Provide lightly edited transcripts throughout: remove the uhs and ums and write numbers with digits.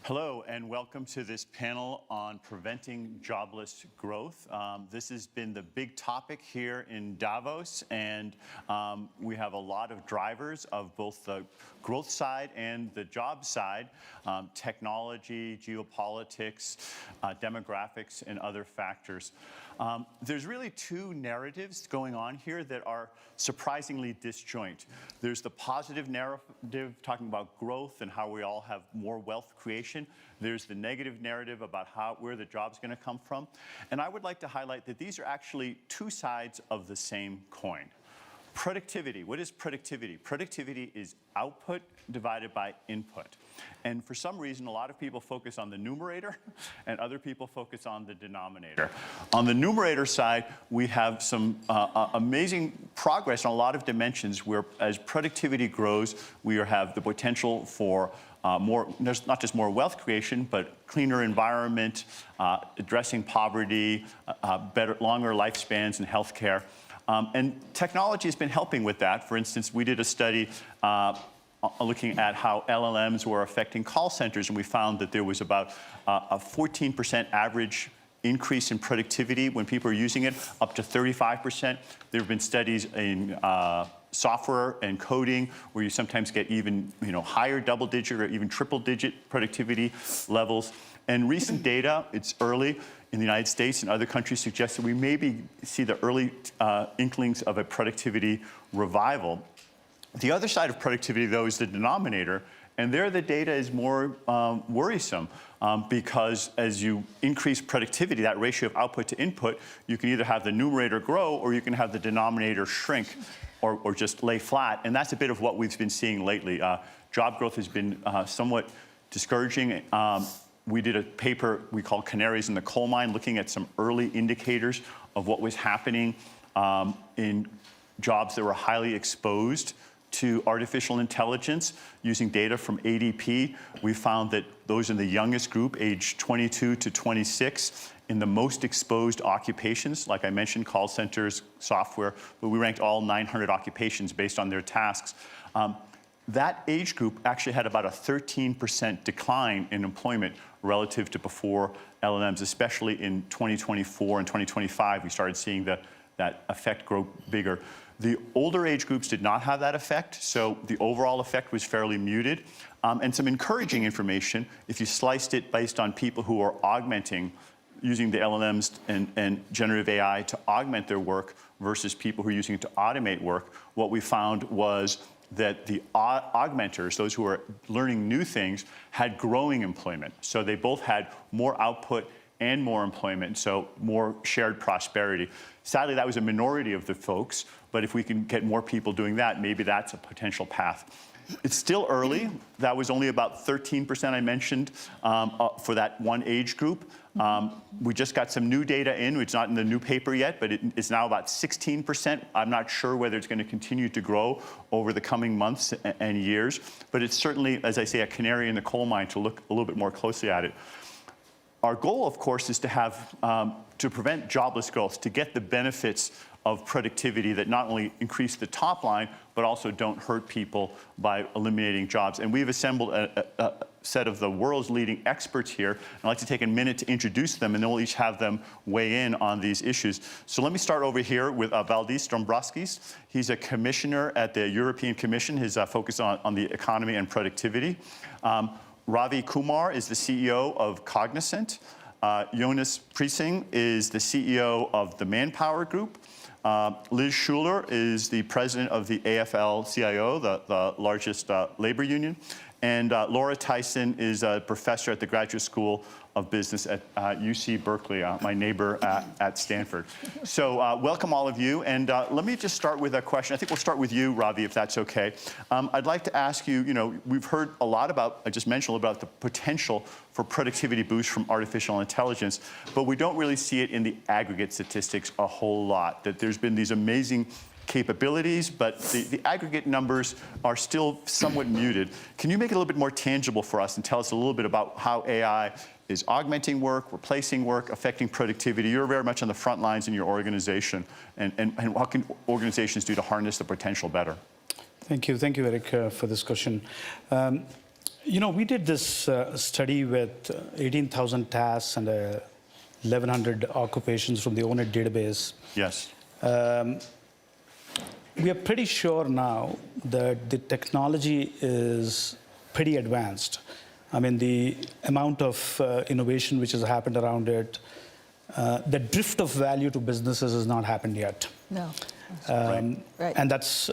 Hello, and welcome to this panel on preventing jobless growth. This has been the big topic here in Davos, and we have a lot of drivers of both the growth side and the job side, technology, geopolitics, demographics, and other factors. There's really two narratives going on here that are surprisingly disjoint. There's the positive narrative talking about growth and how we all have more wealth creation. There's the negative narrative about where the job's going to come from. And I would like to highlight that these are actually two sides of the same coin. Productivity. What is productivity? Productivity is output divided by input. And for some reason, a lot of people focus on the numerator and other people focus on the denominator. On the numerator side, we have some amazing progress on a lot of dimensions where as productivity grows, we have the potential for not just more wealth creation, but cleaner environment, addressing poverty, longer lifespans in healthcare. And technology has been helping with that. For instance, we did a study looking at how LLMs were affecting call centers, and we found that there was about a 14% average increase in productivity when people are using it, up to 35%. There have been studies in software and coding where you sometimes get even higher double-digit or even triple-digit productivity levels. And recent data, it's early, in the United States and other countries suggest that we maybe see the early inklings of a productivity revival. The other side of productivity, though, is the denominator. And there the data is more worrisome because as you increase productivity, that ratio of output to input, you can either have the numerator grow or you can have the denominator shrink or just lay flat. And that's a bit of what we've been seeing lately. Job growth has been somewhat discouraging. We did a paper we call Canaries in the Coal Mine, looking at some early indicators of what was happening in jobs that were highly exposed to artificial intelligence. Using data from ADP, we found that those in the youngest group, age 22 to 26, in the most exposed occupations, like I mentioned, call centers, software, but we ranked all 900 occupations based on their tasks. That age group actually had about a 13% decline in employment relative to before LLMs, especially in 2024 and 2025. We started seeing that effect grow bigger. The older age groups did not have that effect, so the overall effect was fairly muted. And some encouraging information, if you sliced it based on people who are augmenting, using the LLMs and generative AI to augment their work versus people who are using it to automate work, what we found was that the augmenters, those who are learning new things, had growing employment. So they both had more output and more employment, so more shared prosperity. Sadly, that was a minority of the folks, but if we can get more people doing that, maybe that's a potential path. It's still early. That was only about 13% I mentioned for that one age group. We just got some new data in. It's not in the new paper yet, but it's now about 16%. I'm not sure whether it's going to continue to grow over the coming months and years, but it's certainly, as I say, a canary in the coal mine to look a little bit more closely at it. Our goal, of course, is to have to prevent jobless growth, to get the benefits of productivity that not only increase the top line, but also don't hurt people by eliminating jobs. And we've assembled a set of the world's leading experts here. I'd like to take a minute to introduce them, and then we'll each have them weigh in on these issues. So let me start over here with Valdis Dombrovskis. He's a commissioner at the European Commission. His focus on the economy and productivity. Ravi Kumar is the CEO of Cognizant. Jonas Prising is the CEO of the Manpower Group. Liz Shuler is the president of the AFL-CIO, the largest labor union. And Laura Tyson is a professor at the Graduate School of Business at UC Berkeley, my neighbor at Stanford. So welcome all of you. And let me just start with a question. I think we'll start with you, Ravi, if that's okay. I'd like to ask you, we've heard a lot about, I just mentioned about the potential for productivity boost from artificial intelligence, but we don't really see it in the aggregate statistics a whole lot, that there's been these amazing capabilities, but the aggregate numbers are still somewhat muted. Can you make it a little bit more tangible for us and tell us a little bit about how AI is augmenting work, replacing work, affecting productivity? You're very much on the front lines in your organization, and what can organizations do to harness the potential better? Thank you, Erik, for this question. We did this study with 18,000 tasks and 1,100 occupations from the ONET database. Yes. We are pretty sure now that the technology is pretty advanced. I mean, the amount of innovation which has happened around it, the drift of value to businesses has not happened yet. No. Right. And that's,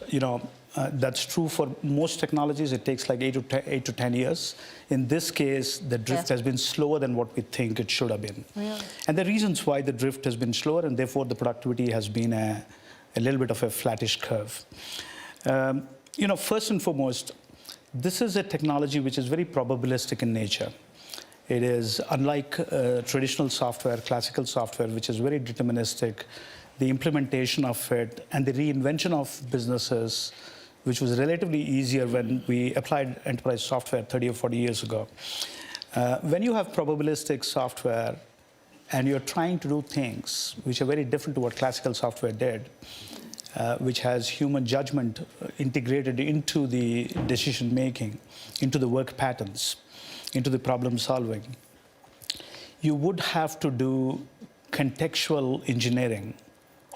that's true for most technologies. It takes like 8 to 10 years. In this case, the drift has been slower than what we think it should have been. Really? And the reasons why the drift has been slower, and therefore the productivity has been a little bit of a flattish curve. First and foremost, this is a technology which is very probabilistic in nature. It is unlike traditional software, classical software, which is very deterministic. The implementation of it and the reinvention of businesses, which was relatively easier when we applied enterprise software 30 or 40 years ago. When you have probabilistic software and you're trying to do things which are very different to what classical software did, which has human judgment integrated into the decision making, into the work patterns, into the problem solving, you would have to do contextual engineering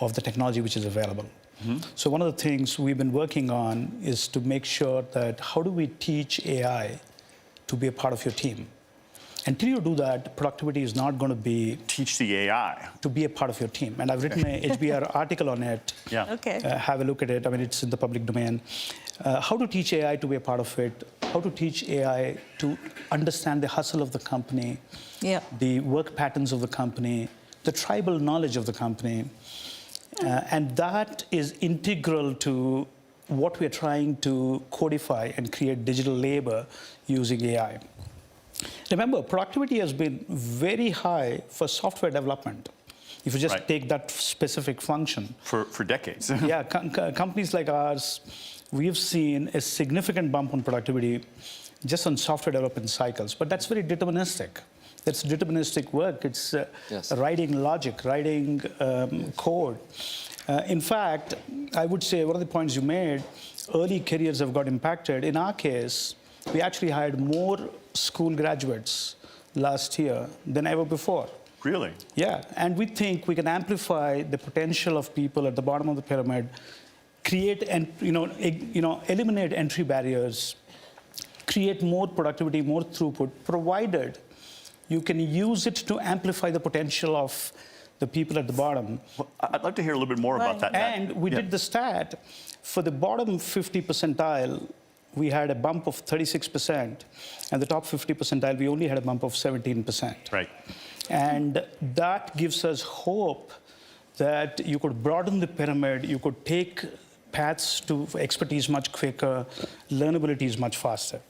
of the technology which is available. Mm-hmm. So one of the things we've been working on is to make sure that how do we teach AI to be a part of your team? Until you do that, productivity is not going to be... Teach the AI. To be a part of your team. And I've written an HBR article on it. Yeah. Okay. Have a look at it. I mean, it's in the public domain. How to teach AI to be a part of it. How to teach AI to understand the hustle of the company. Yeah. The work patterns of the company. The tribal knowledge of the company. And that is integral to what we're trying to codify and create digital labor using AI. Remember, productivity has been very high for software development. If you just take that specific function. For decades. Yeah, companies like ours, we've seen a significant bump on productivity just on software development cycles. But that's very deterministic. That's deterministic work. It's writing logic, writing code. In fact, I would say one of the points you made, early careers have got impacted. In our case, we actually hired more school graduates last year than ever before. Really? Yeah, and we think we can amplify the potential of people at the bottom of the pyramid, create and eliminate entry barriers, create more productivity, more throughput, provided you can use it to amplify the potential of the people at the bottom. Well, I'd love to hear a little bit more about that. And we did the stat. For the bottom 50 percentile, we had a bump of 36%. And the top 50 percentile, we only had a bump of 17%. Right. And that gives us hope that you could broaden the pyramid, you could take paths to expertise much quicker, learnability is much faster.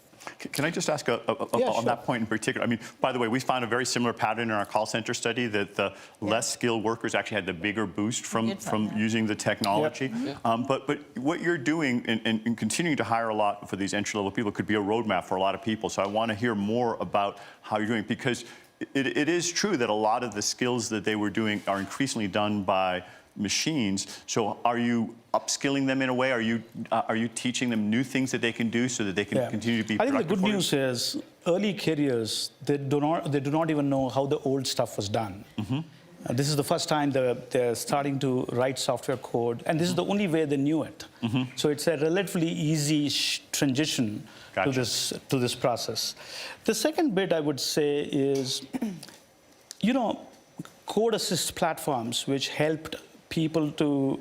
Can I just ask on that point in particular? I mean, by the way, we found a very similar pattern in our call center study that the less skilled workers actually had the bigger boost from using the technology. But what you're doing and continuing to hire a lot for these entry-level people could be a roadmap for a lot of people. So I want to hear more about how you're doing, because it is true that a lot of the skills that they were doing are increasingly done by machines. So are you upskilling them in a way? Are you teaching them new things that they can do so that they can continue to be productive? I think the good news is early careers, they do not even know how the old stuff was done. Mm-hmm. This is the first time they're starting to write software code, and this is the only way they knew it. Mm-hmm. So it's a relatively easy transition to this process. The second bit I would say is, code assist platforms which helped people to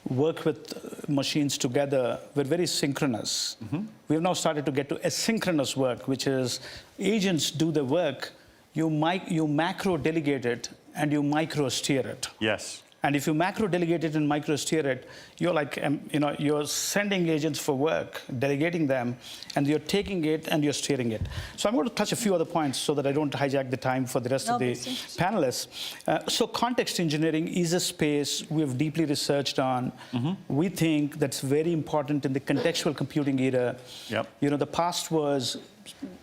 work with machines together were very synchronous. Mm-hmm. We have now started to get to asynchronous work, which is agents do the work, you macro delegate it, and you micro steer it. Yes. And if you macro delegate it and micro steer it, you're like, you're sending agents for work, delegating them, and you're taking it and you're steering it. So I'm going to touch a few other points so that I don't hijack the time for the rest of the panelists. So context engineering is a space we have deeply researched on. Mm-hmm. We think that's very important in the contextual computing era. Yep. The past was,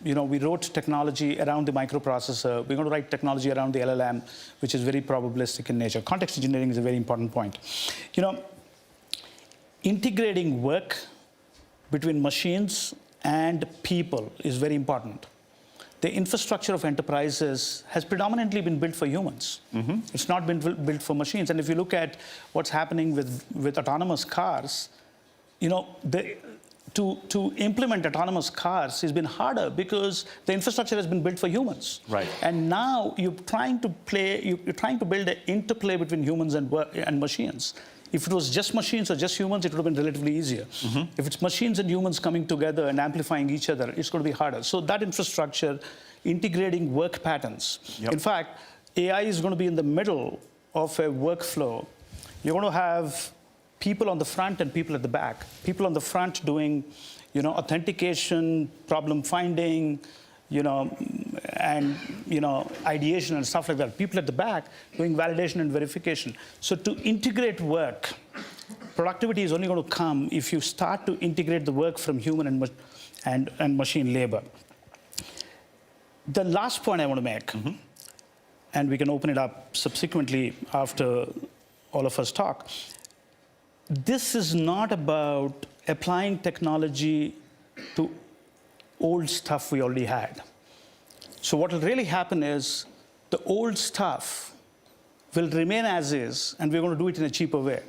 we wrote technology around the microprocessor. We're going to write technology around the LLM, which is very probabilistic in nature. Context engineering is a very important point. Integrating work between machines and people is very important. The infrastructure of enterprises has predominantly been built for humans. It's not been built for machines. And if you look at what's happening with autonomous cars, to implement autonomous cars has been harder because the infrastructure has been built for humans. Right. And now you're trying to build an interplay between humans and machines. If it was just machines or just humans, it would have been relatively easier. If it's machines and humans coming together and amplifying each other, it's going to be harder. So that infrastructure, integrating work patterns. Yep. In fact, AI is going to be in the middle of a workflow. You're going to have people on the front and people at the back. People on the front doing, authentication, problem finding, and ideation and stuff like that. People at the back doing validation and verification. So to integrate work, productivity is only going to come if you start to integrate the work from human and machine labor. The last point I want to make, and we can open it up subsequently after all of us talk, this is not about applying technology to old stuff we already had. So what will really happen is the old stuff will remain as is, and we're going to do it in a cheaper way.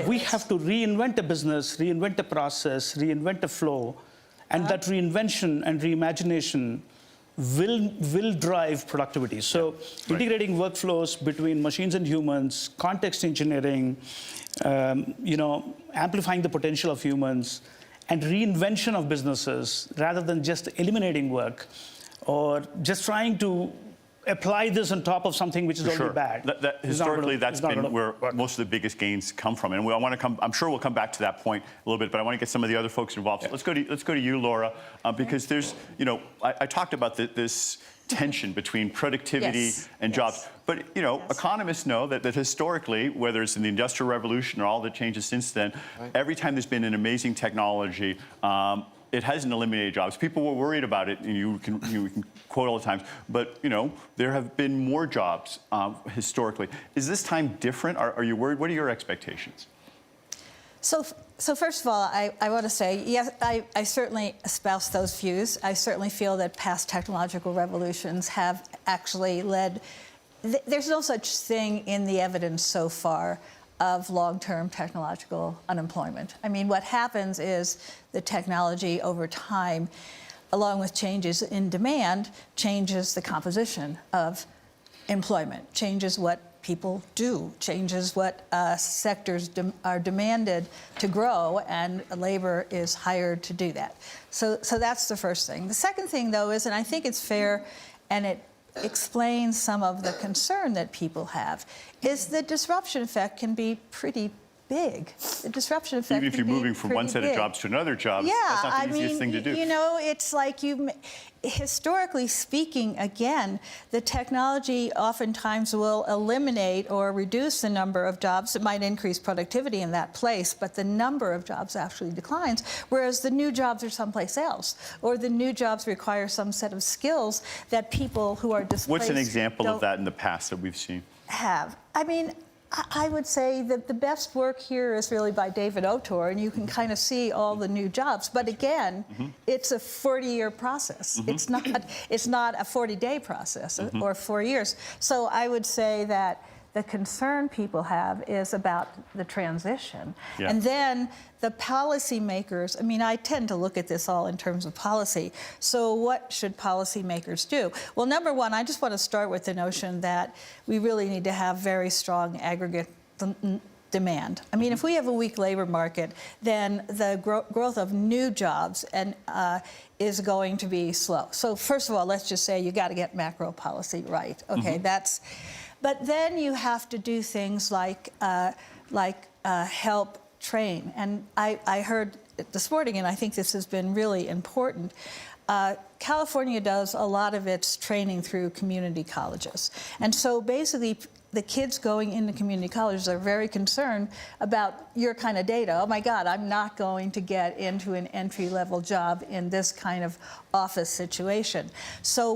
We have to reinvent a business, reinvent a process, reinvent a flow, and that reinvention and reimagination will drive productivity. So integrating workflows between machines and humans, context engineering, amplifying the potential of humans, and reinvention of businesses rather than just eliminating work or just trying to apply this on top of something which is already bad. Historically, that's been where most of the biggest gains come from. And I'm sure we'll come back to that point a little bit, but I want to get some of the other folks involved. So let's go to you, Laura, because there's, I talked about this tension between productivity and jobs. But, economists know that historically, whether it's in the Industrial Revolution or all the changes since then, every time there's been an amazing technology, it hasn't eliminated jobs. People were worried about it, and you can quote all the time. But there have been more jobs historically. Is this time different? Are you worried? What are your expectations? So first of all, I want to say, yes, I certainly espouse those views. I certainly feel that past technological revolutions have actually led. There's no such thing in the evidence so far of long-term technological unemployment. I mean, what happens is the technology over time, along with changes in demand, changes the composition of employment, changes what people do, changes what sectors are demanded to grow, and labor is hired to do that. So that's the first thing. The second thing, though, is, and I think it's fair, and it explains some of the concern that people have, is the disruption effect can be pretty big. The disruption effect. Even if you're moving from one set of jobs to another job, that's not the easiest thing to do. It's like historically speaking, again, the technology oftentimes will eliminate or reduce the number of jobs. It might increase productivity in that place, but the number of jobs actually declines, whereas the new jobs are someplace else, or the new jobs require some set of skills that people who are displaced. What's an example of that in the past that we've seen? I would say that the best work here is really by David Autor, and you can kind of see all the new jobs. But again, it's a 40-year process. It's not a 40-day process or 4 years. So I would say that the concern people have is about the transition. And then the policymakers, I tend to look at this all in terms of policy. So what should policymakers do? Well, number one, I just want to start with the notion that we really need to have very strong aggregate demand. If we have a weak labor market, then the growth of new jobs is going to be slow. So first of all, let's just say you got to get macro policy right. Okay, but then you have to do things like help train. And I heard this morning, and I think this has been really important, California does a lot of its training through community colleges. And so basically, the kids going into community colleges are very concerned about your kind of data. Oh my God, I'm not going to get into an entry-level job in this kind of office situation. So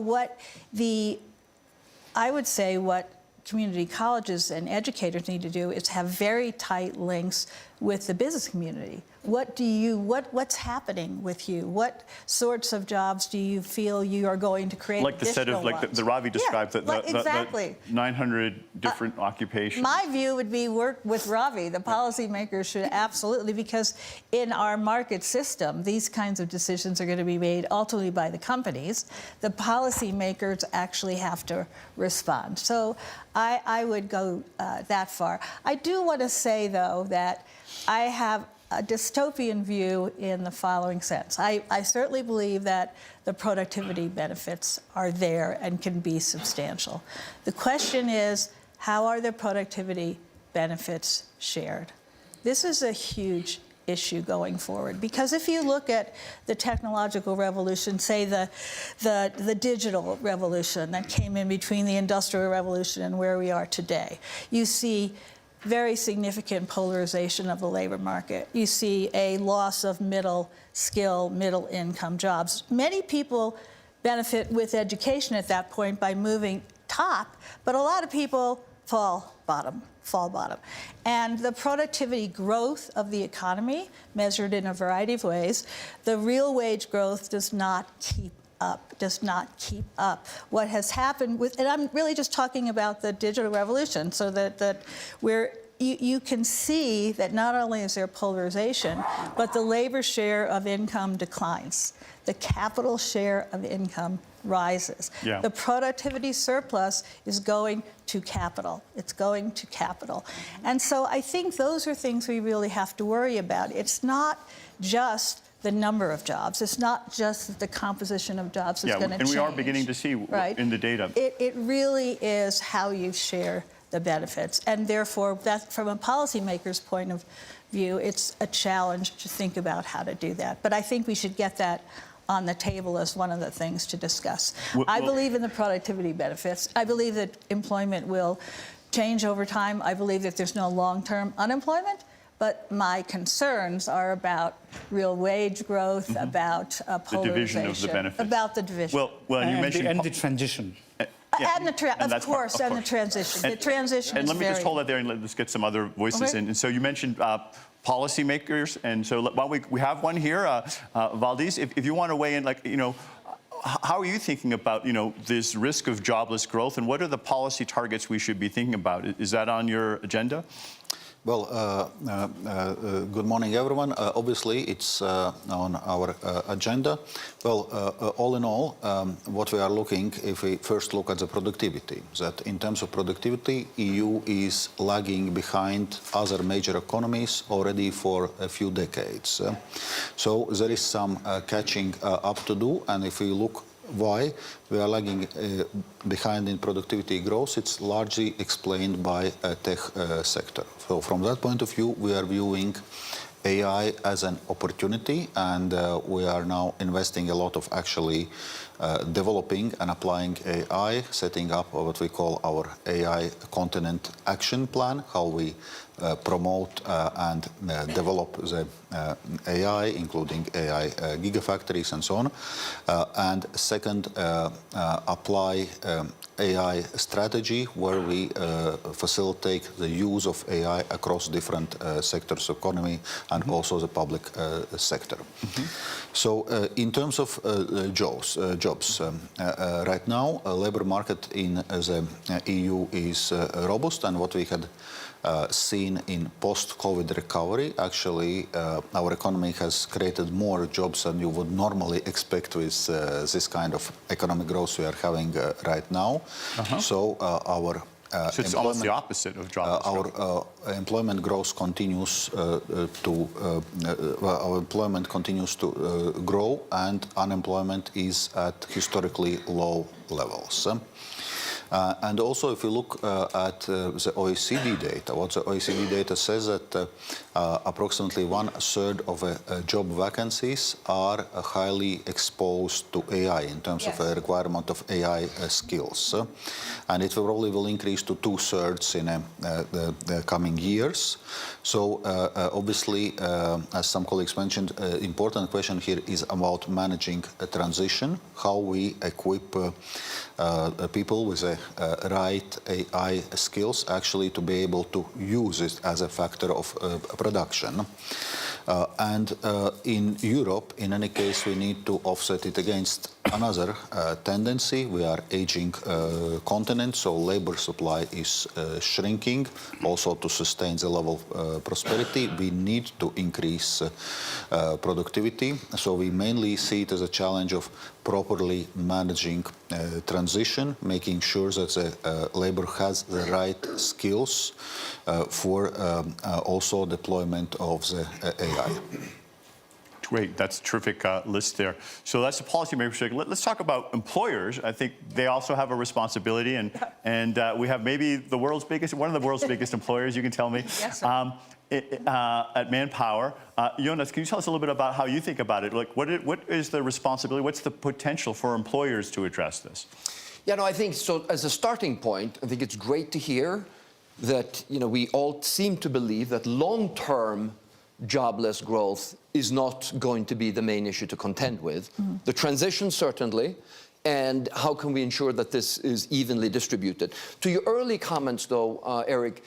I would say what community colleges and educators need to do is have very tight links with the business community, what's happening with you? What sorts of jobs do you feel you are going to create? Like the set of, like the Ravi described, exactly. the 900 different occupations. My view would be work with Ravi. The policymakers should absolutely, because in our market system, these kinds of decisions are going to be made ultimately by the companies. The policymakers actually have to respond. So I would go that far. I do want to say, though, that I have a dystopian view in the following sense. I certainly believe that the productivity benefits are there and can be substantial. The question is, how are the productivity benefits shared? This is a huge issue going forward, because if you look at the technological revolution, say the digital revolution that came in between the Industrial Revolution and where we are today, you see very significant polarization of the labor market. You see a loss of middle skill, middle income jobs. Many people benefit with education at that point by moving top, but a lot of people fall bottom. And the productivity growth of the economy, measured in a variety of ways, the real wage growth does not keep up. What has happened with, and I'm really just talking about the digital revolution, so that you can see that not only is there polarization, but the labor share of income declines. The capital share of income rises. Yeah. The productivity surplus is going to capital. It's going to capital. And so I think those are things we really have to worry about. It's not just the number of jobs. It's not just that the composition of jobs is going to change. And we are beginning to see in the data. It really is how you share the benefits. And therefore, that, from a policymaker's point of view, it's a challenge to think about how to do that. But I think we should get that on the table as one of the things to discuss. I believe in the productivity benefits. I believe that employment will change over time. I believe that there's no long-term unemployment. But my concerns are about real wage growth, about polarization, the division of the benefits. About the division. Well, and you mentioned and the transition. And the transition. The transition and is let me just hold that there and let's get some other voices in. And so you mentioned policymakers, and so why don't we have one here, Valdis, if you want to weigh in, like, you know, how are you thinking about, you know, this risk of jobless growth, and what are the policy targets we should be thinking about? Is that on your agenda? Well, good morning, everyone. Obviously, it's on our agenda. Well, all in all, what we are looking, if we first look at the productivity, that in terms of productivity, EU is lagging behind other major economies already for a few decades. So there is some catching up to do, and if we look why we are lagging behind in productivity growth, it's largely explained by a tech sector. So from that point of view, we are viewing AI as an opportunity, and we are now investing a lot of actually developing and applying AI, setting up what we call our AI continent action plan, how we promote and develop the AI, including AI gigafactories and so on. And second, apply AI strategy where we facilitate the use of AI across different sectors of economy and also the public sector. So in terms of jobs, right now, labor market in the EU is robust, and what we had seen in post-COVID recovery, actually, our economy has created more jobs than you would normally expect with this kind of economic growth we are having right now. So our so it's almost the opposite of jobs. Our employment growth continues our employment continues to grow, and unemployment is at historically low levels. And also, if you look at the OECD data, what the OECD data says that approximately 1/3 of job vacancies are highly exposed to AI in terms of a requirement of AI skills. And it probably will increase to 2/3 in the coming years. So obviously, as some colleagues mentioned, important question here is about managing a transition, how we equip people with the right AI skills actually to be able to use it as a factor of production. And in Europe, in any case, we need to offset it against another tendency. We are aging continent, so labor supply is shrinking. Also, to sustain the level of prosperity, we need to increase productivity. So we mainly see it as a challenge of properly managing transition, making sure that the labor has the right skills for also deployment of the AI. Great, that's a terrific list there. So that's the policymakers. Let's talk about employers. I think they also have a responsibility, and we have maybe the world's biggest, one of the world's biggest employers. You can tell me. Yes, sir. At Manpower. Jonas, can you tell us a little bit about how you think about it? Like, what is the responsibility? What's the potential for employers to address this? Yeah, no, I think so. As a starting point, I think it's great to hear that we all seem to believe that long-term jobless growth is not going to be the main issue to contend with. Mm-hmm. The transition, certainly, and how can we ensure that this is evenly distributed? To your early comments, though, Erik,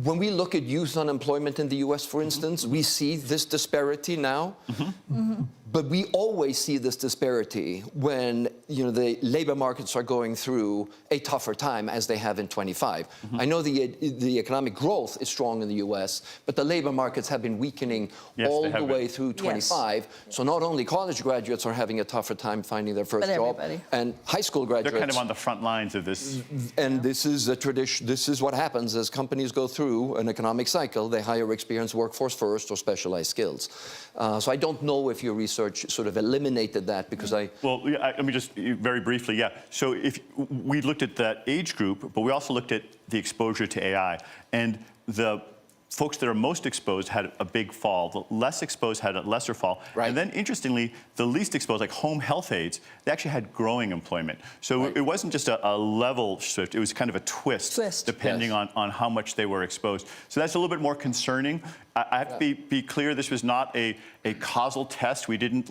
when we look at youth unemployment in the US, for instance, we see this disparity now. Mm-hmm. Mm-hmm. But we always see this disparity when the labor markets are going through a tougher time, as they have in 25. Mm-hmm. I know the economic growth is strong in the US, but the labor markets have been weakening all the way through 25. Yes. So not only college graduates are having a tougher time finding their first job, and high school graduates. They're kind of on the front lines of this. And this is a tradition. This is what happens as companies go through an economic cycle. They hire experienced workforce first or specialized skills. So I don't know if your research sort of eliminated that, because Well, let me just very briefly, yeah. So if we looked at that age group, but we also looked at the exposure to AI, and the folks that are most exposed had a big fall. The less exposed had a lesser fall. Right. And then, interestingly, the least exposed, like home health aides, they actually had growing employment. So it wasn't just a level shift. It was kind of a twist. Depending on how much they were exposed. So that's a little bit more concerning. I have to be clear, this was not a causal test. We didn't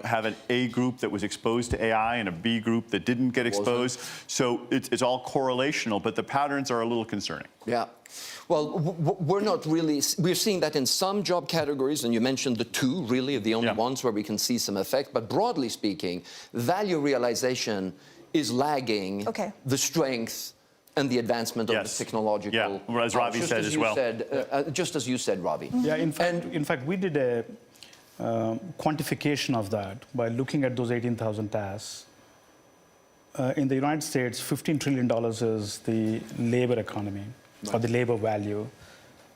have an A group that was exposed to AI and a B group that didn't get exposed. So it's all correlational, but the patterns are a little concerning. Yeah. Well, we're not really, we're seeing that in some job categories, and you mentioned the two really are the only ones where we can see some effect. But broadly speaking, value realization is lagging the strength and the advancement of the technological. Yeah, as Ravi said as well. Just as you said, Ravi. Yeah, in fact, we did a quantification of that by looking at those 18,000 tasks. In the United States, $15 trillion is the labor economy, or the labor value.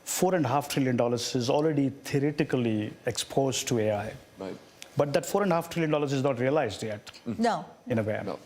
$4.5 trillion is already theoretically exposed to AI. Right. But that $4.5 trillion is not realized yet. No. In a way. No.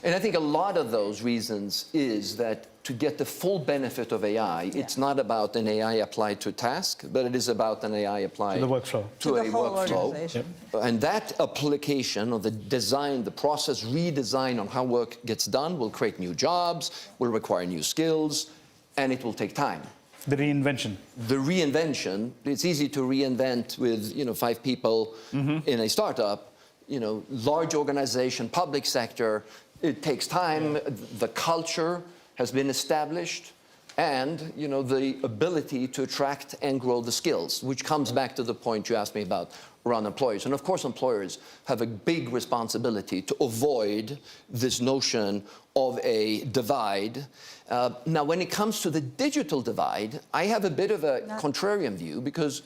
And I think a lot of those reasons is that to get the full benefit of AI, it's not about an AI applied to a task, but it is about an AI applied to the workflow. To a workflow. Yep. And that application of the design, the process redesign on how work gets done will create new jobs, will require new skills, and it will take time. The reinvention. The reinvention, it's easy to reinvent with 5 people in a startup. Large organization, public sector, it takes time. The culture has been established, and the ability to attract and grow the skills, which comes back to the point you asked me about around employers. And of course, employers have a big responsibility to avoid this notion of a divide. Now, when it comes to the digital divide, I have a bit of a contrarian view, because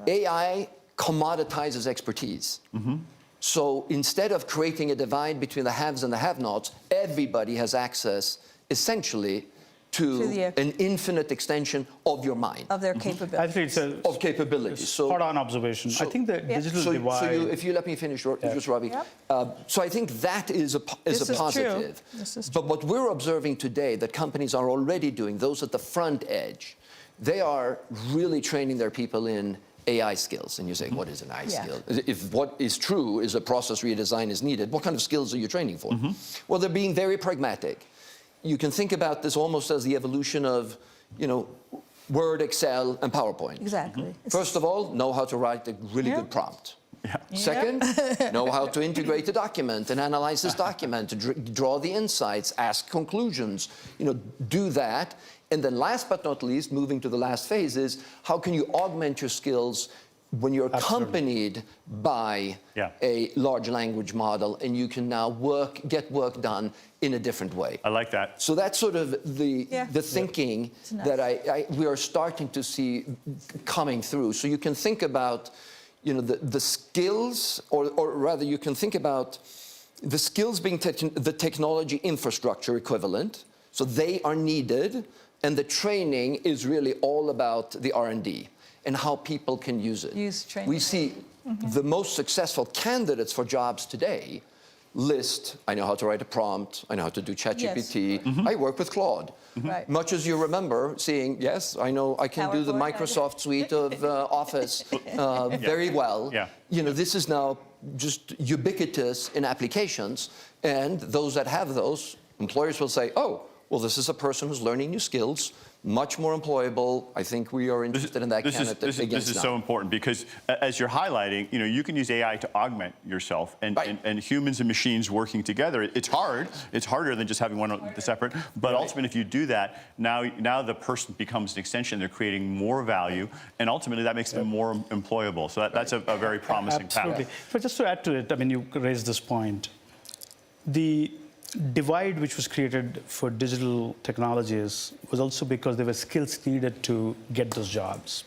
AI commoditizes expertise. Mm-hmm. So instead of creating a divide between the haves and the have-nots, everybody has access, essentially, to an infinite extension of your mind. Of their capabilities. I think it's of capabilities. Spot-on observation. I think the digital divide... So if you let me finish, just Ravi. Yep. So I think that is a positive. This is true. But what we're observing today, that companies are already doing, those at the front edge, they are really training their people in AI skills. And you say, what is an AI skill? If what is true is a process redesign is needed, what kind of skills are you training for? Well, they're being very pragmatic. You can think about this almost as the evolution of, Word, Excel, and PowerPoint. Exactly. First of all, know how to write a really good prompt. Second, know how to integrate the document and analyze this document, to draw the insights, ask conclusions, do that. And then last but not least, moving to the last phase is how can you augment your skills when you're accompanied by a large language model and you can now get work done in a different way. I like that. So that's sort of the thinking that we are starting to see coming through. So you can think about the skills, or rather you can think about the skills being the technology infrastructure equivalent. So they are needed, and the training is really all about the R&D and how people can use it. Use training. We see the most successful candidates for jobs today list, I know how to write a prompt, I know how to do ChatGPT, I work with Claude. Right. Much as you remember seeing, yes, I know I can do the Microsoft suite of Office very well. Yeah. This is now just ubiquitous in applications, and those that have those, employers will say, oh, well, this is a person who's learning new skills, much more employable. I think we are interested in that candidate This is so important because, as you're highlighting, you can use AI to augment yourself, and humans and machines working together. It's hard. It's harder than just having one separate. But ultimately, if you do that, now the person becomes an extension. They're creating more value, and ultimately that makes them more employable. So that's a very promising Absolutely. path. But just to add to it, I mean, you raised this point. The divide which was created for digital technologies was also because there were skills needed to get those jobs.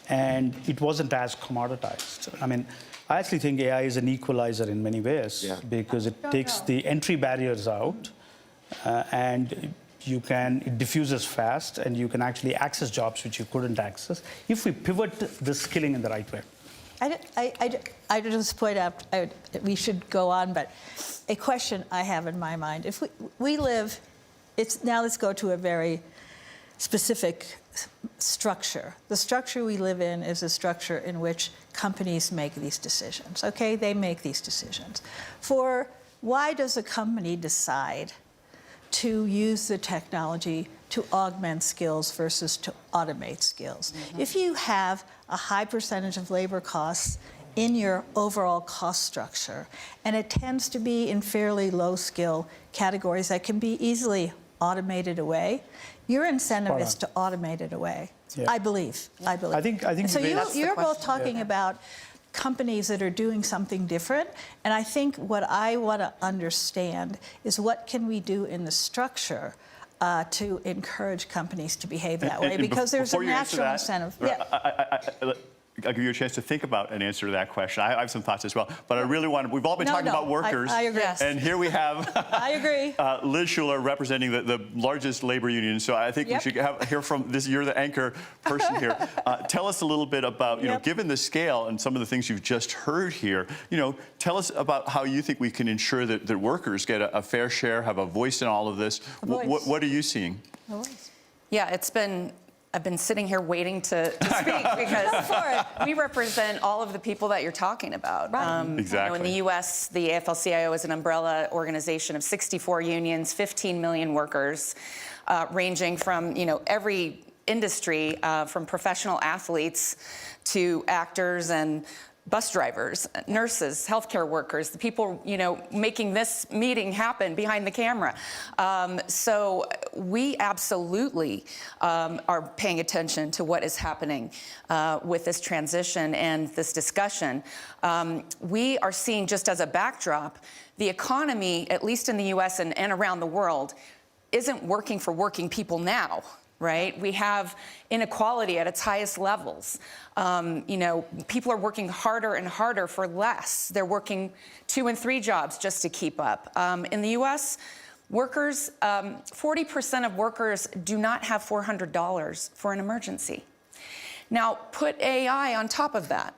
And it wasn't as commoditized. I mean, I actually think AI is an equalizer in many ways because it takes the entry barriers out and it diffuses fast, and you can actually access jobs which you couldn't access if we pivot the skilling in the right way. I just point out, we should go on, but a question I have in my mind. If we live, now let's go to a very specific structure. The structure we live in is a structure in which companies make these decisions, okay? They make these decisions. Why does a company decide to use the technology to augment skills versus to automate skills? If you have a high percentage of labor costs in your overall cost structure, and it tends to be in fairly low skill categories that can be easily automated away, your incentive is to automate it away. I believe. I think so you're both talking about companies that are doing something different, and I think what I want to understand is what can we do in the structure to encourage companies to behave that way, because there's a natural incentive. I'll give you a chance to think about an answer to that question. I have some thoughts as well, but I really we've all been talking about workers. I agree. And here we have I agree. Liz Shuler representing the largest labor union. So I think we should hear from this. You're the anchor person here. Tell us a little bit about, given the scale and some of the things you've just heard here, tell us about how you think we can ensure that workers get a fair share, have a voice in all of this. What are you seeing? Yeah, I've been sitting here waiting to speak because we represent all of the people that you're talking about. Right. Exactly. In the U.S., the AFL-CIO is an umbrella organization of 64 unions, 15 million workers, ranging from every industry, from professional athletes to actors and bus drivers, nurses, healthcare workers, the people, making this meeting happen behind the camera. So we absolutely are paying attention to what is happening with this transition and this discussion. We are seeing, just as a backdrop, the economy, at least in the US and around the world, isn't working for working people now. Right? We have inequality at its highest levels. People are working harder and harder for less. They're working 2 and 3 jobs just to keep up. In the U.S., workers, 40% of workers do not have $400 for an emergency. Now, put AI on top of that.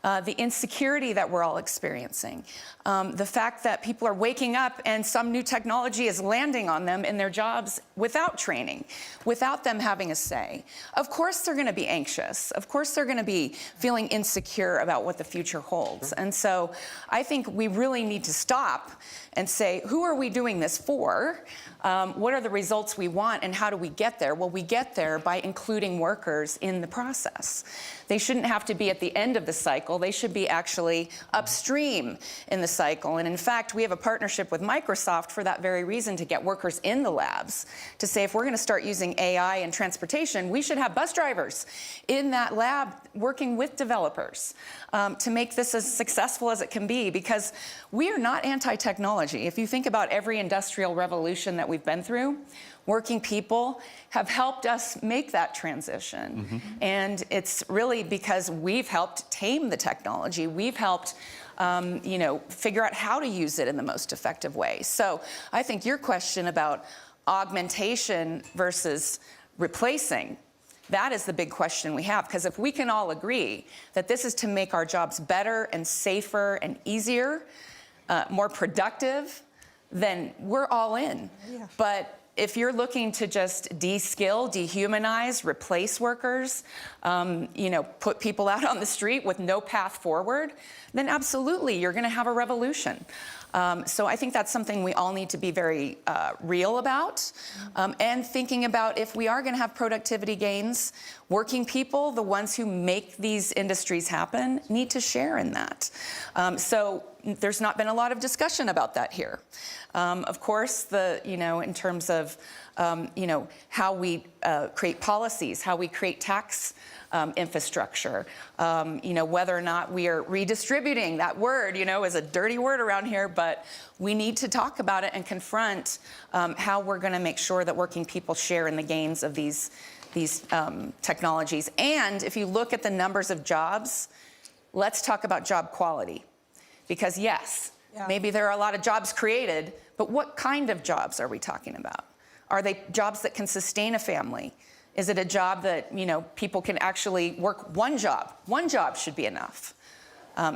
The insecurity that we're all experiencing, the fact that people are waking up and some new technology is landing on them in their jobs without training, without them having a say. Of course they're going to be anxious. Of course they're going to be feeling insecure about what the future holds. And so I think we really need to stop and say, who are we doing this for? What are the results we want, and how do we get there? Well, we get there by including workers in the process. They shouldn't have to be at the end of the the cycle. They should be actually upstream in the cycle. And in fact, we have a partnership with Microsoft for that very reason, to get workers in the labs, to say if we're going to start using AI in transportation, we should have bus drivers in that lab working with developers to make this as successful as it can be, because we are not anti-technology. If you think about every industrial revolution that we've been through, working people have helped us make that transition. And it's really because we've helped tame the technology. We've helped figure out how to use it in the most effective way. So I think your question about augmentation versus replacing, that is the big question we have, because if we can all agree that this is to make our jobs better and safer and easier, more productive, then we're all in. Yeah. But if you're looking to just de-skill, dehumanize, replace workers, put people out on the street with no path forward, then absolutely you're going to have a revolution. So I think that's something we all need to be very real about, and thinking about, if we are going to have productivity gains, working people, the ones who make these industries happen, need to share in that. So there's not been a lot of discussion about that here. Of course, in terms of how we create policies, how we create tax infrastructure, whether or not we are redistributing. That word, is a dirty word around here, but we need to talk about it and confront how we're going to make sure that working people share in the gains of these technologies. And if you look at the numbers of jobs, let's talk about job quality. Because yes, maybe there are a lot of jobs created, but what kind of jobs are we talking about? Are they jobs that can sustain a family? Is it a job that, people can actually work one job? One job should be enough.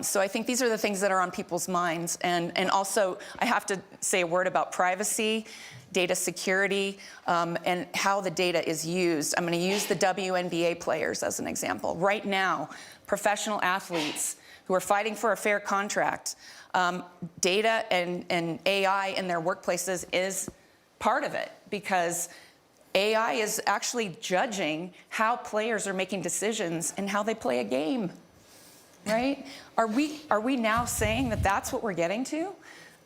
So I think these are the things that are on people's minds. And also, I have to say a word about privacy, data security, and how the data is used. I'm going to use the WNBA players as an example. Right now, professional athletes who are fighting for a fair contract, data and AI in their workplaces is part of it, because AI is actually judging how players are making decisions and how they play a game, right? Are we now saying that that's what we're getting to?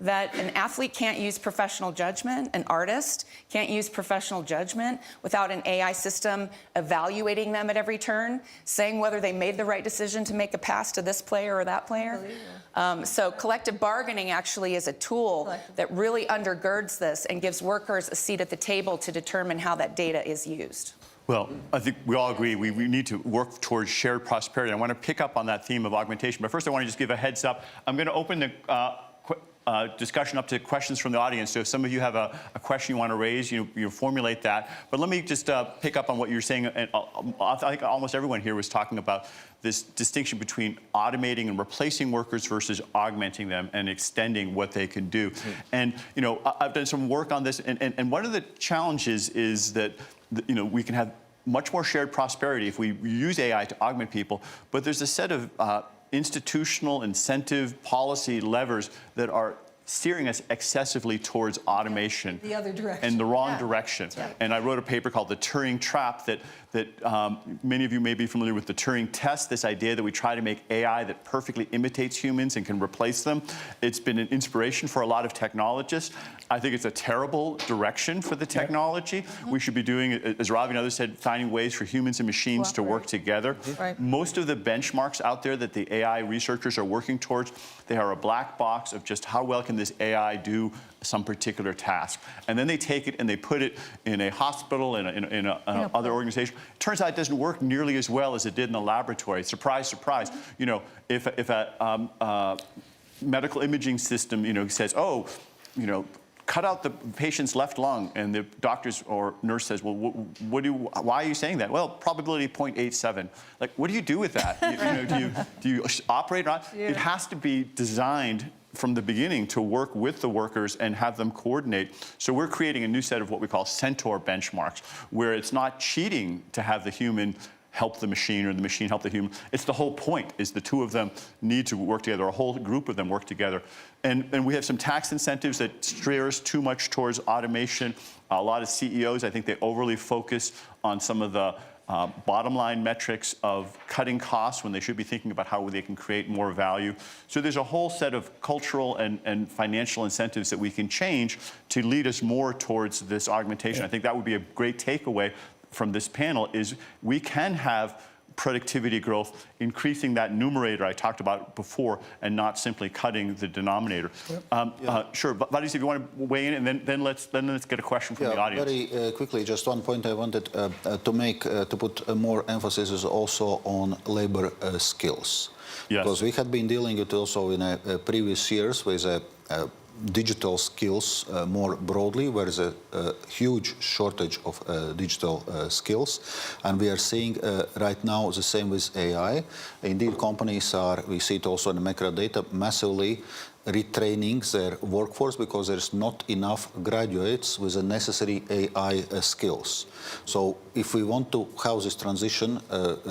That an athlete can't use professional judgment, an artist can't use professional judgment without an AI system evaluating them at every turn, saying whether they made the right decision to make a pass to this player or that player? So collective bargaining actually is a tool that really undergirds this and gives workers a seat at the table to determine how that data is used. Well, I think we all agree we need to work towards shared prosperity. I want to pick up on that theme of augmentation, but first I want to just give a heads up. I'm going to open the discussion up to questions from the audience. So if some of you have a question you want to raise, you formulate that. But let me just pick up on what you're saying. And I think almost everyone here was talking about this distinction between automating and replacing workers versus augmenting them and extending what they can do. And I've done some work on this, and one of the challenges is that we can have much more shared prosperity if we use AI to augment people, but there's a set of institutional incentive policy levers that are steering us excessively towards automation. The other direction. And the wrong direction. Yeah. And I wrote a paper called The Turing Trap that many of you may be familiar with the Turing test, this idea that we try to make AI that perfectly imitates humans and can replace them. It's been an inspiration for a lot of technologists. I think it's a terrible direction for the technology. We should be doing, as Ravi and others said, finding ways for humans and machines to work together. Right. Most of the benchmarks out there that the AI researchers are working towards, they are a black box of just how well can this AI do some particular task. And then they take it and they put it in a hospital, in other organization. Turns out it doesn't work nearly as well as it did in the laboratory. Surprise, surprise. If a medical imaging system, says, cut out the patient's left lung, and the doctors or nurse says, well, why are you saying that? Well, probability 0.87. Like, what do you do with that? Do you operate or not? Yeah. It has to be designed from the beginning to work with the workers and have them coordinate. So we're creating a new set of what we call centaur benchmarks, where it's not cheating to have the human help the machine or the machine help the human. It's the whole point, is the two of them need to work together, a whole group of them work together. And we have some tax incentives that steer us too much towards automation. A lot of CEOs, I think they overly focus on some of the bottom line metrics of cutting costs when they should be thinking about how they can create more value. So there's a whole set of cultural and financial incentives that we can change to lead us more towards this augmentation. I think that would be a great takeaway from this panel is we can have productivity growth, increasing that numerator I talked about before, and not simply cutting the denominator. Sure, but Valdis, if you want to weigh in, and then let's get a question from the audience. Very quickly, just one point I wanted to make, to put more emphasis is also on labor skills. Yes. Because we had been dealing with also in previous years with digital skills more broadly, where there's a huge shortage of digital skills. And we are seeing right now the same with AI. Indeed, companies are, we see it also in the macro data, massively retraining their workforce because there's not enough graduates with the necessary AI skills. So if we want to have this transition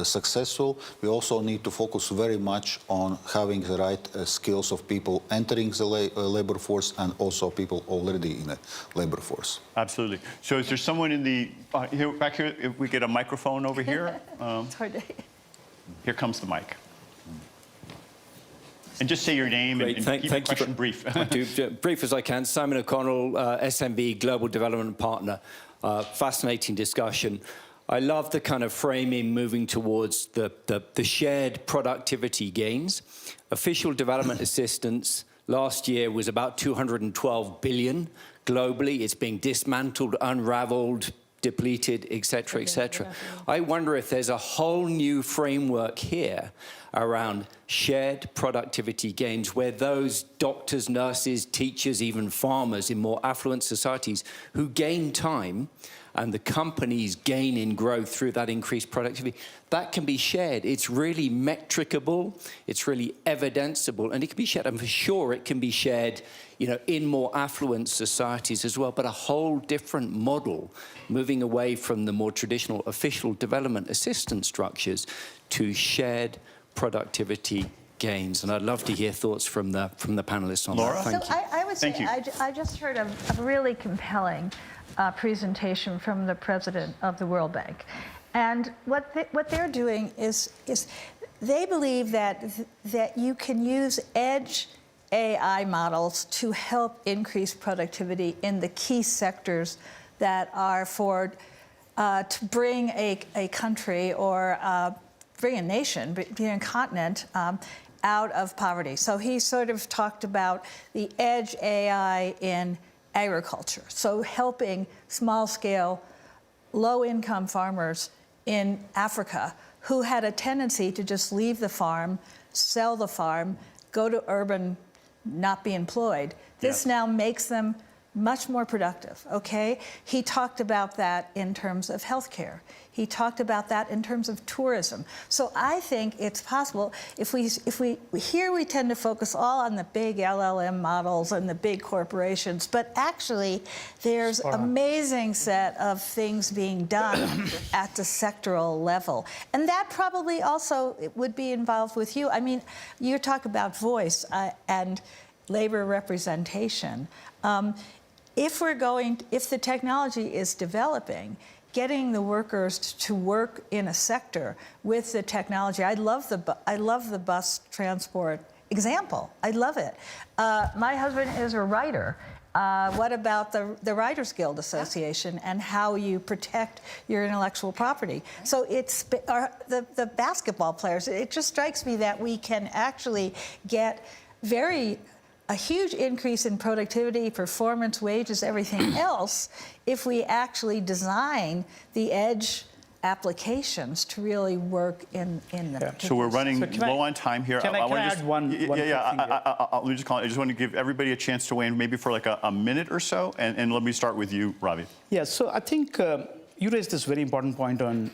successful, we also need to focus very much on having the right skills of people entering the labor force and also people already in the labor force. Absolutely. So is there someone in the, back here, if we get a microphone over here? It's hard to... Here comes the mic. And just say your name and keep your question brief. Brief as I can. Simon O'Connell, SMB Global Development Partner. Fascinating discussion. I love the kind of framing moving towards the shared productivity gains. Official development assistance last year was about 212 billion globally. It's being dismantled, unraveled, depleted, et cetera, et cetera. I wonder if there's a whole new framework here around shared productivity gains where those doctors, nurses, teachers, even farmers in more affluent societies who gain time and the companies gain in growth through that increased productivity, that can be shared. It's really metricable, it's really evidenceable, and it can be shared. I'm sure it can be shared, in more affluent societies as well, but a whole different model, moving away from the more traditional official development assistance structures to shared productivity gains. And I'd love to hear thoughts from the panelists on Laura? that. Thank you. I would say, I just heard a really compelling presentation from the president of the World Bank. And what they're doing is they believe that you can use edge AI models to help increase productivity in the key sectors that are to bring a country or bring a nation, bring a continent out of poverty. So he sort of talked about the edge AI in agriculture. So helping small-scale, low-income farmers in Africa who had a tendency to just leave the farm, sell the farm, go to urban, not be employed. This now makes them much more productive, okay? He talked about that in terms of healthcare. He talked about that in terms of tourism. So I think it's possible if we tend to focus all on the big LLM models and the big corporations, but actually there's amazing set of things being done at the sectoral level. And that probably also would be involved with you. I mean, you talk about voice and labor representation. If the technology is developing, getting the workers to work in a sector with the technology. I love the bus transport example. I love it. My husband is a writer. What about the Writers Guild Association and how you protect your intellectual property? So it's the basketball players. It just strikes me that we can actually get a huge increase in productivity, performance, wages, everything else, if we actually design the edge applications to really work in the... So we're running low on time here. Can I add one thing here? Let me just call it. I just want to give everybody a chance to weigh in maybe for like a minute or so, and let me start with you, Ravi. Yeah, so I think you raised this very important point on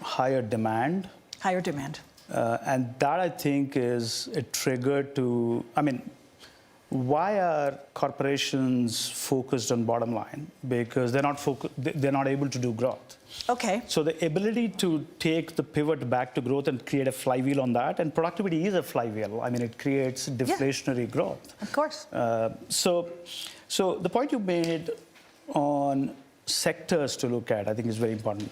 higher demand. Higher demand. And that, I think, is a trigger to... Why are corporations focused on bottom line? Because they're not able to do growth. Okay. So the ability to take the pivot back to growth and create a flywheel on that, and productivity is a flywheel. I mean, it creates deflationary growth. Of course. So the point you made on sectors to look at, I think is very important.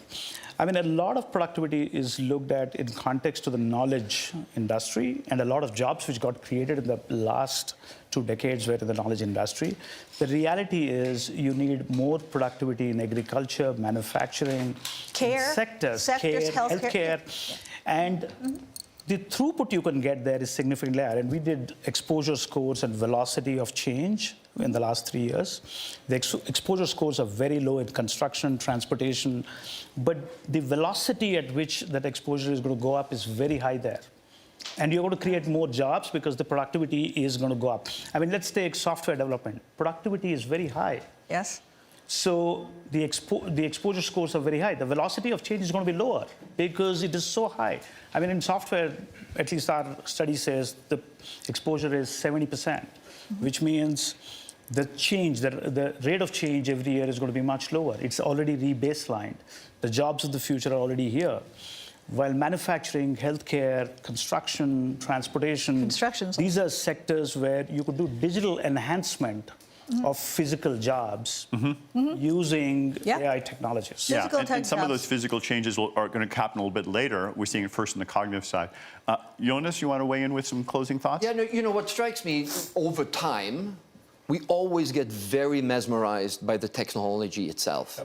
I mean, a lot of productivity is looked at in context to the knowledge industry, and a lot of jobs which got created in the last 2 decades were in the knowledge industry. The reality is you need more productivity in agriculture, manufacturing, sectors, healthcare. And the throughput you can get there is significantly higher. And we did exposure scores and velocity of change in the last 3 years. The exposure scores are very low in construction, transportation, but the velocity at which that exposure is going to go up is very high there. And you're going to create more jobs because the productivity is going to go up. I mean, let's take software development. Productivity is very high. Yes. So the exposure scores are very high. The velocity of change is going to be lower because it is so high. I mean, in software, at least our study says the exposure is 70%, which means the change, the rate of change every year is going to be much lower. It's already re-baselined. The jobs of the future are already here. While manufacturing, healthcare, construction, transportation, these are sectors where you could do digital enhancement of physical jobs using AI technologies. Yeah, and some of those physical changes are going to happen a little bit later. We're seeing it first on the cognitive side. Jonas, you want to weigh in with some closing thoughts? Yeah, no, you know, what strikes me over time, we always get very mesmerized by the technology itself.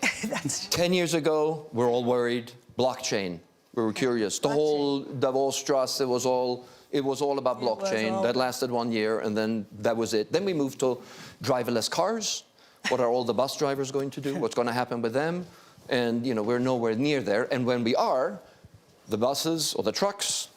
10 years ago, we're all worried, blockchain. We were curious. The whole Dombrovskis, it was all about blockchain. That lasted 1 year, and then that was it. Then we moved to driverless cars. What are all the bus drivers going to do? What's going to happen with them? And, you know, we're nowhere near there. And when we are, the buses or the trucks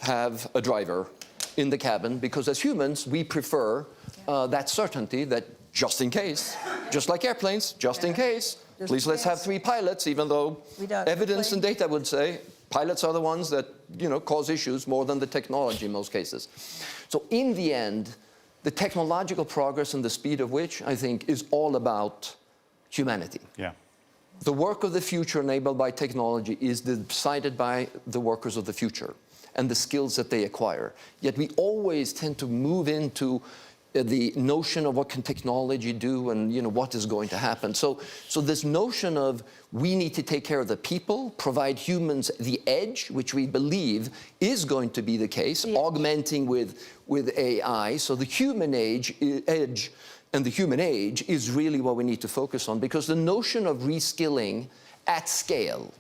have a driver in the cabin, because as humans, we prefer that certainty that just in case, just like airplanes, just in case, please let's have 3 pilots, even though evidence and data would say pilots are the ones that, you know, cause issues more than the technology in most cases. So in the end, the technological progress and the speed of which, I think, is all about humanity. Yeah. The work of the future enabled by technology is decided by the workers of the future and the skills that they acquire. Yet we always tend to move into the notion of what can technology do and, you know, what is going to happen. So this notion of we need to take care of the people, provide humans the edge, which we believe is going to be the case, augmenting with AI. So the human edge and the human age is really what we need to focus on, because the notion of reskilling at scale,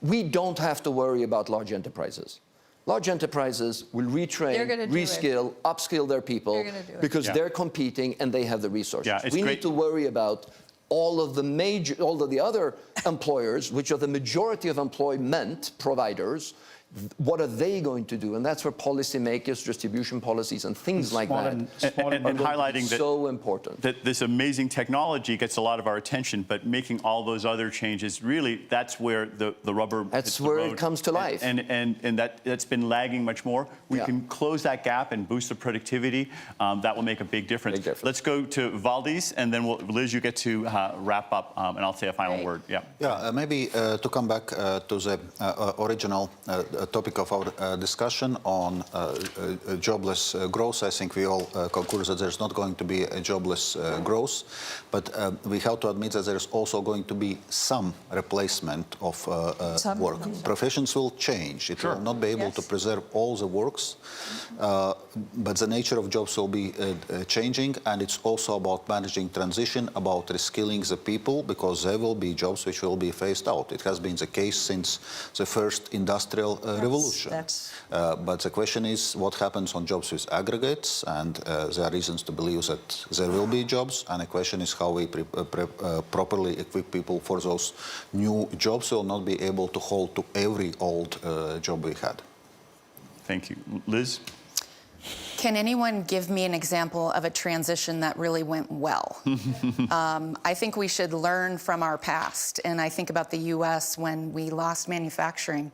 we don't have to worry about large enterprises. Large enterprises will retrain, reskill, upskill their people because they're competing and they have the resources. Yeah, we need to worry about all of the other employers, which are the majority of employment providers. What are they going to do? And that's where policymakers, distribution policies, and things like that and highlighting that, so important. That this amazing technology gets a lot of our attention, but making all those other changes, really, that's where the rubber hits the road. That's where it comes to life. And that's been lagging much more. We can close that gap and boost the productivity. That will make a big difference. Let's go to Valdis, and then Liz, you get to wrap up, and I'll say a final word. Yeah, maybe to come back to the original topic of our discussion on jobless growth. I think we all concur that there's not going to be a jobless growth, but we have to admit that there's also going to be some replacement of work. Professions will change. It will not be able to preserve all the works, but the nature of jobs will be changing, and it's also about managing transition, about reskilling the people, because there will be jobs which will be phased out. It has been the case since the first industrial revolution. But the question is what happens on jobs with aggregates, and there are reasons to believe that there will be jobs, and the question is how we properly equip people for those new jobs. We will not be able to hold to every old job we had. Thank you. Liz? Can anyone give me an example of a transition that really went well? I think we should learn from our past. And I think about the US when we lost manufacturing,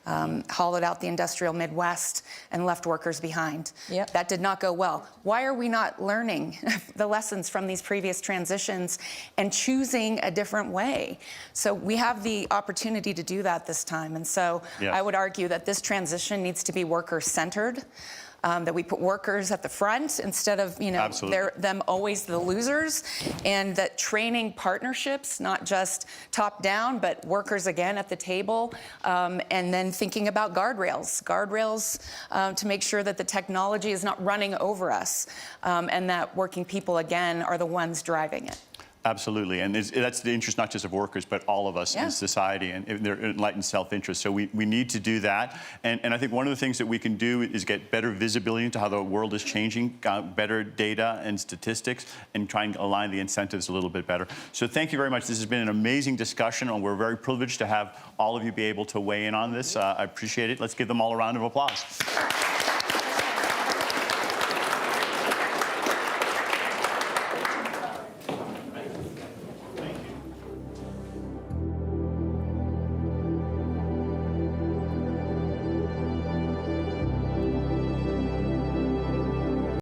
hollowed out the industrial Midwest, and left workers behind. That did not go well. Why are we not learning the lessons from these previous transitions and choosing a different way? So we have the opportunity to do that this time. And so I would argue that this transition needs to be worker-centered. that we put workers at the front instead of, Absolutely. them always the losers, and that training partnerships, not just top down, but workers again at the table, and then thinking about guardrails to make sure that the technology is not running over us, and that working people again are the ones driving it. Absolutely, and that's the interest not just of workers, but all of us in society, and their enlightened self-interest. So we need to do that, and I think one of the things that we can do is get better visibility into how the world is changing, better data and statistics, and try and align the incentives a little bit better. So thank you very much. This has been an amazing discussion, and we're very privileged to have all of you be able to weigh in on this. I appreciate it. Let's give them all a round of applause.